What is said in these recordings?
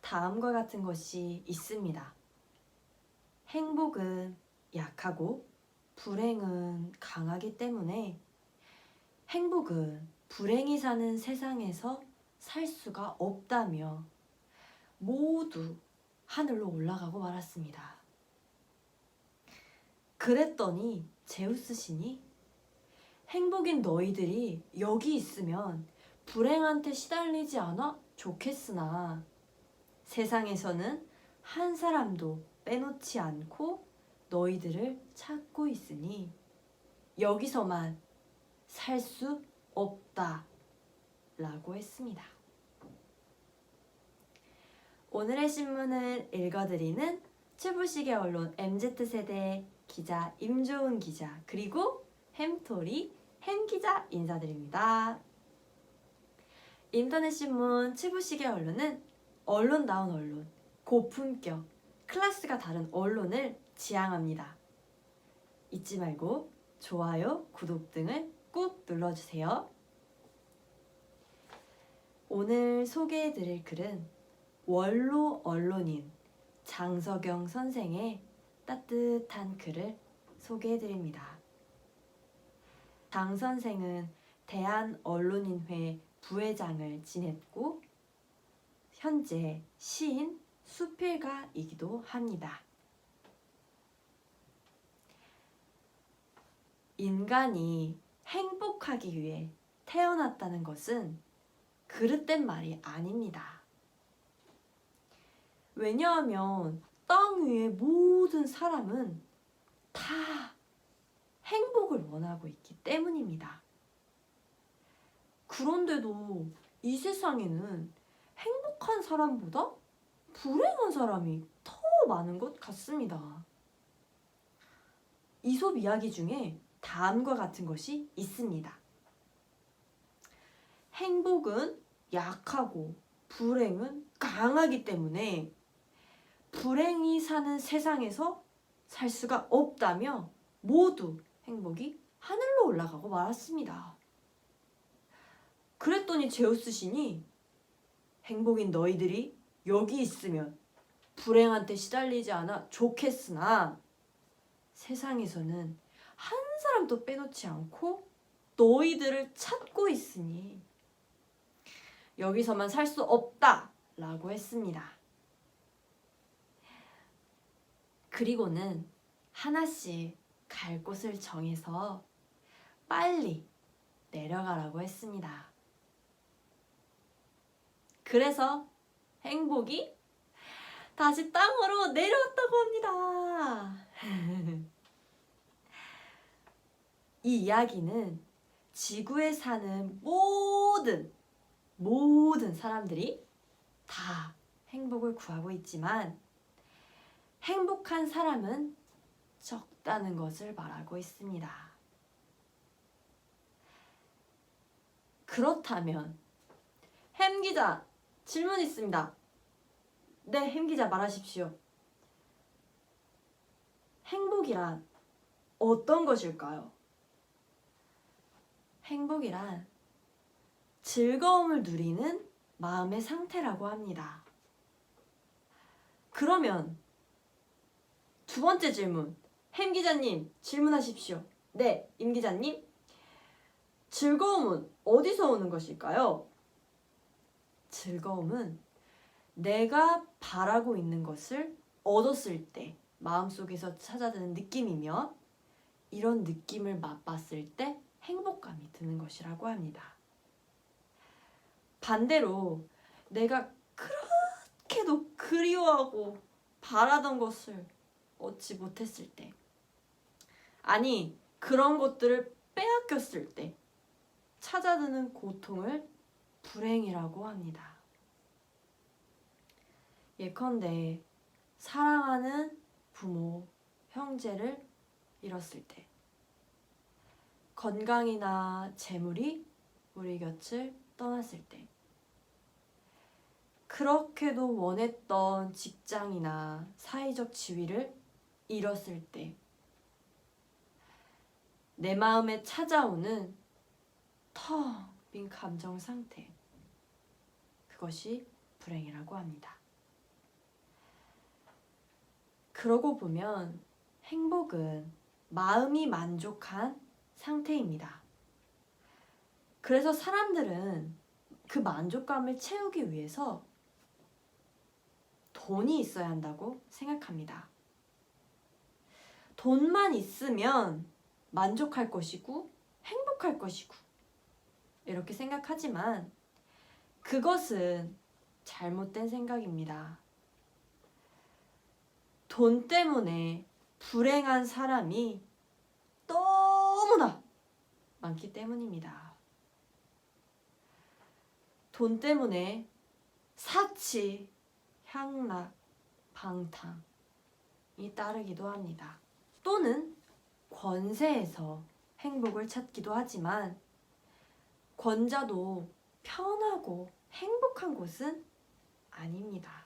다음과 같은 것이 있습니다. 행복은 약하고 불행은 강하기 때문에 행복은 불행이 사는 세상에서 살 수가 없다며 모두 하늘로 올라가고 말았습니다. 그랬더니 제우스 신이 행복인 너희들이 여기 있으면 불행한테 시달리지 않아 좋겠으나 세상에서는 한 사람도 빼놓지 않고 너희들을 찾고 있으니 여기서만 살 수 없다 라고 했습니다. 오늘의 신문을 읽어드리는 최부식의 언론 MZ세대 기자 임조은 기자 그리고 햄토리 햄기자 인사드립니다. 인터넷 신문 최부식의 언론은 언론다운 언론, 고품격, 클래스가 다른 언론을 지향합니다. 잊지 말고 좋아요, 구독 등을 꾹 눌러주세요. 오늘 소개해드릴 글은 원로 언론인 장석영 선생의 따뜻한 글을 소개해드립니다. 장 선생은 대한언론인회 부회장을 지냈고 현재 시인, 수필가이기도 합니다. 인간이 행복하기 위해 태어났다는 것은 그릇된 말이 아닙니다. 왜냐하면 땅 위의 모든 사람은 다 행복을 원하고 있기 때문입니다. 그런데도 이 세상에는 행복한 사람보다 불행한 사람이 더 많은 것 같습니다. 이솝 이야기 중에 다음과 같은 것이 있습니다. 행복은 약하고 불행은 강하기 때문에 불행이 사는 세상에서 살 수가 없다며 모두 행복이 하늘로 올라가고 말았습니다. 그랬더니 제우스 신이 행복인 너희들이 여기 있으면 불행한테 시달리지 않아 좋겠으나 세상에서는 한 사람도 빼놓지 않고 너희들을 찾고 있으니 여기서만 살 수 없다 라고 했습니다. 그리고는 하나씩 갈 곳을 정해서 빨리 내려가라고 했습니다. 그래서 행복이 다시 땅으로 내려왔다고 합니다. 이 이야기는 지구에 사는 모든 사람들이 다 행복을 구하고 있지만 행복한 사람은 적다는 것을 말하고 있습니다. 그렇다면 햄 기자 질문 있습니다. 네, 햄 기자 말하십시오. 행복이란 어떤 것일까요? 행복이란 즐거움을 누리는 마음의 상태라고 합니다. 그러면 두 번째 질문, 햄 기자님 질문하십시오. 네, 임 기자님. 즐거움은 어디서 오는 것일까요? 즐거움은 내가 바라고 있는 것을 얻었을 때 마음속에서 찾아드는 느낌이며 이런 느낌을 맛봤을 때 행복감이 드는 것이라고 합니다. 반대로 내가 그렇게도 그리워하고 바라던 것을 얻지 못했을 때, 아니 그런 것들을 빼앗겼을 때 찾아드는 고통을 불행이라고 합니다. 예컨대 사랑하는 부모, 형제를 잃었을 때, 건강이나 재물이 우리 곁을 떠났을 때, 그렇게도 원했던 직장이나 사회적 지위를 잃었을 때, 내 마음에 찾아오는 텅 빈 감정 상태, 그것이 불행이라고 합니다. 그러고 보면 행복은 마음이 만족한 상태입니다. 그래서 사람들은 그 만족감을 채우기 위해서 돈이 있어야 한다고 생각합니다. 돈만 있으면 만족할 것이고 행복할 것이고 이렇게 생각하지만 그것은 잘못된 생각입니다. 돈 때문에 불행한 사람이 너무나 많기 때문입니다. 돈 때문에 사치, 향락, 방탕이 따르기도 합니다. 또는 권세에서 행복을 찾기도 하지만 권자도 편하고 행복한 곳은 아닙니다.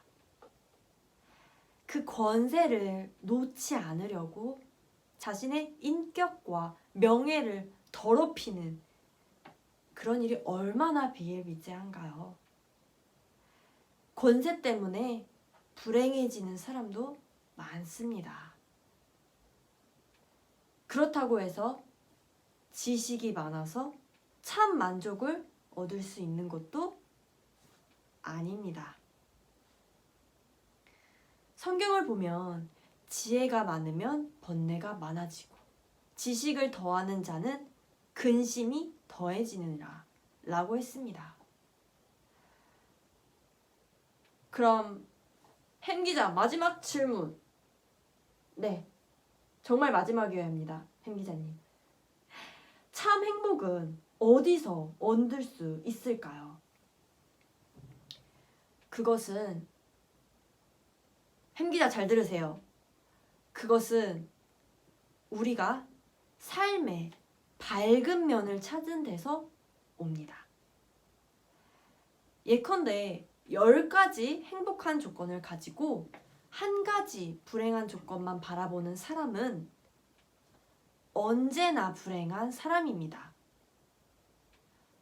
그 권세를 놓지 않으려고 자신의 인격과 명예를 더럽히는 그런 일이 얼마나 비일비재한가요? 권세 때문에 불행해지는 사람도 많습니다. 그렇다고 해서 지식이 많아서 참 만족을 얻을 수 있는 것도 아닙니다. 성경을 보면 지혜가 많으면 번뇌가 많아지고 지식을 더하는 자는 근심이 더해지느니라 라고 했습니다. 그럼 햄 기자 마지막 질문. 네, 정말 마지막이어야 합니다. 햄 기자님. 참 행복은 어디서 얻을 수 있을까요? 그것은 햄 기자 잘 들으세요. 그것은 우리가 삶의 밝은 면을 찾은 데서 옵니다. 예컨대 10가지 행복한 조건을 가지고 한 가지 불행한 조건만 바라보는 사람은 언제나 불행한 사람입니다.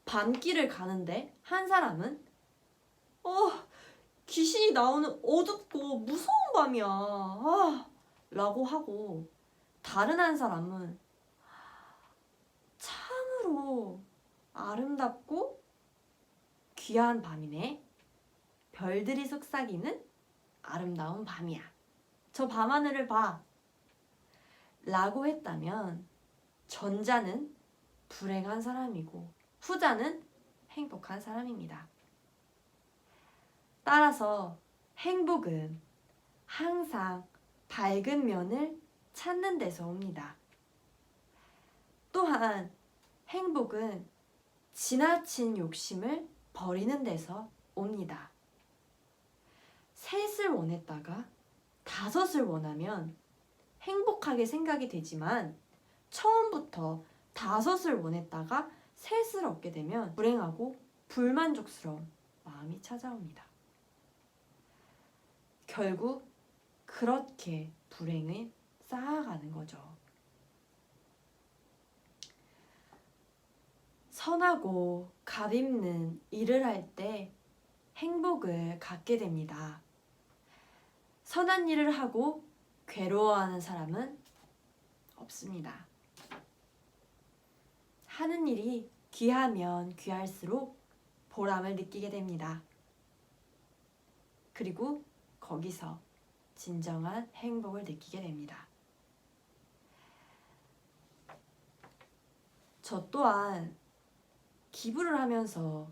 밤길을 가는데 한 사람은 귀신이 나오는 어둡고 무서운 밤이야 라고 하고 다른 한 사람은 참으로 아름답고 귀한 밤이네. 별들이 속삭이는 아름다운 밤이야. 저 밤하늘을 봐. 라고 했다면 전자는 불행한 사람이고 후자는 행복한 사람입니다. 따라서 행복은 항상 밝은 면을 찾는 데서 옵니다. 또한 행복은 지나친 욕심을 버리는 데서 옵니다. 셋을 원했다가 다섯을 원하면 행복하게 생각이 되지만 처음부터 다섯을 원했다가 셋을 얻게 되면 불행하고 불만족스러운 마음이 찾아옵니다. 결국 그렇게 불행을 쌓아가는 거죠. 선하고 값있는 일을 할 때 행복을 갖게 됩니다. 선한 일을 하고 괴로워하는 사람은 없습니다. 하는 일이 귀하면 귀할수록 보람을 느끼게 됩니다. 그리고 거기서 진정한 행복을 느끼게 됩니다. 저 또한 기부를 하면서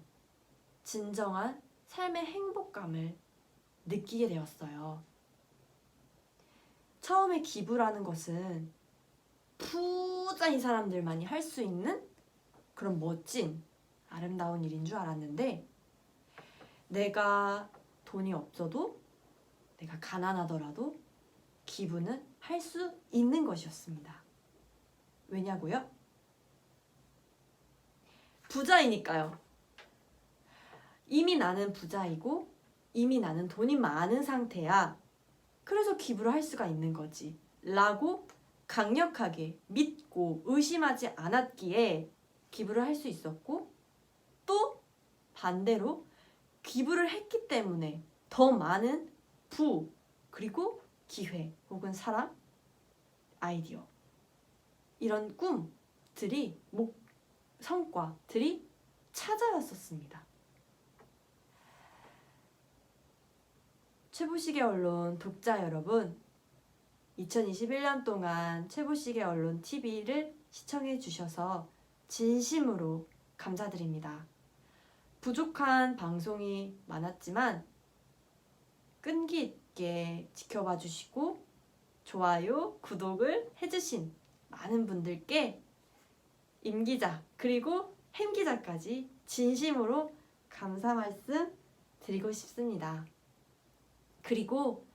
진정한 삶의 행복감을 느끼게 되었어요. 처음에 기부라는 것은 부자인 사람들만이 할 수 있는 그런 멋진 아름다운 일인 줄 알았는데 내가 돈이 없어도 내가 가난하더라도 기부는 할 수 있는 것이었습니다. 왜냐고요? 부자이니까요. 이미 나는 부자이고 이미 나는 돈이 많은 상태야. 그래서 기부를 할 수가 있는 거지 라고 강력하게 믿고 의심하지 않았기에 기부를 할 수 있었고 또 반대로 기부를 했기 때문에 더 많은 그리고 기회 혹은 사람, 아이디어 이런 꿈들이 성과들이 찾아왔었습니다. 최부식의 언론 독자 여러분, 2021년 동안 최부식의 언론 TV를 시청해 주셔서 진심으로 감사드립니다. 부족한 방송이 많았지만 끈기 있게 지켜봐 주시고 좋아요, 구독을 해주신 많은 분들께 임 기자 그리고 햄 기자까지 진심으로 감사 말씀 드리고 싶습니다. 그리고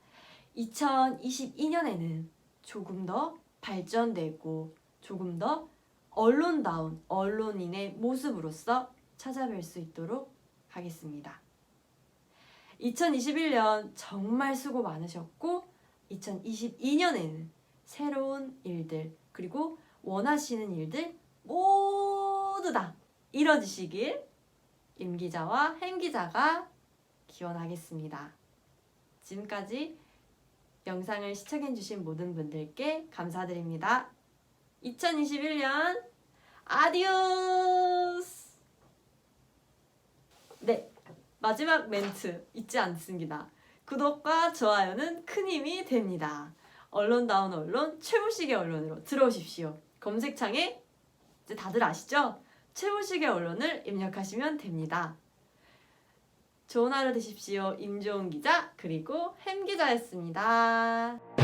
2022년에는 조금 더 발전되고 조금 더 언론다운 언론인의 모습으로서 찾아뵐 수 있도록 하겠습니다. 2021년 정말 수고 많으셨고 2022년에는 새로운 일들 그리고 원하시는 일들 모두 다 이뤄지시길 임 기자와 햄 기자가 기원하겠습니다. 지금까지 영상을 시청해주신 모든 분들께 감사드립니다. 2021년 아디오스! 네, 마지막 멘트 잊지 않습니다. 구독과 좋아요는 큰 힘이 됩니다. 언론다운 언론, 최부식의 언론으로 들어오십시오. 검색창에 이제 다들 아시죠? 최부식의 언론을 입력하시면 됩니다. 좋은 하루 되십시오. 임종훈 기자 그리고 햄 기자였습니다.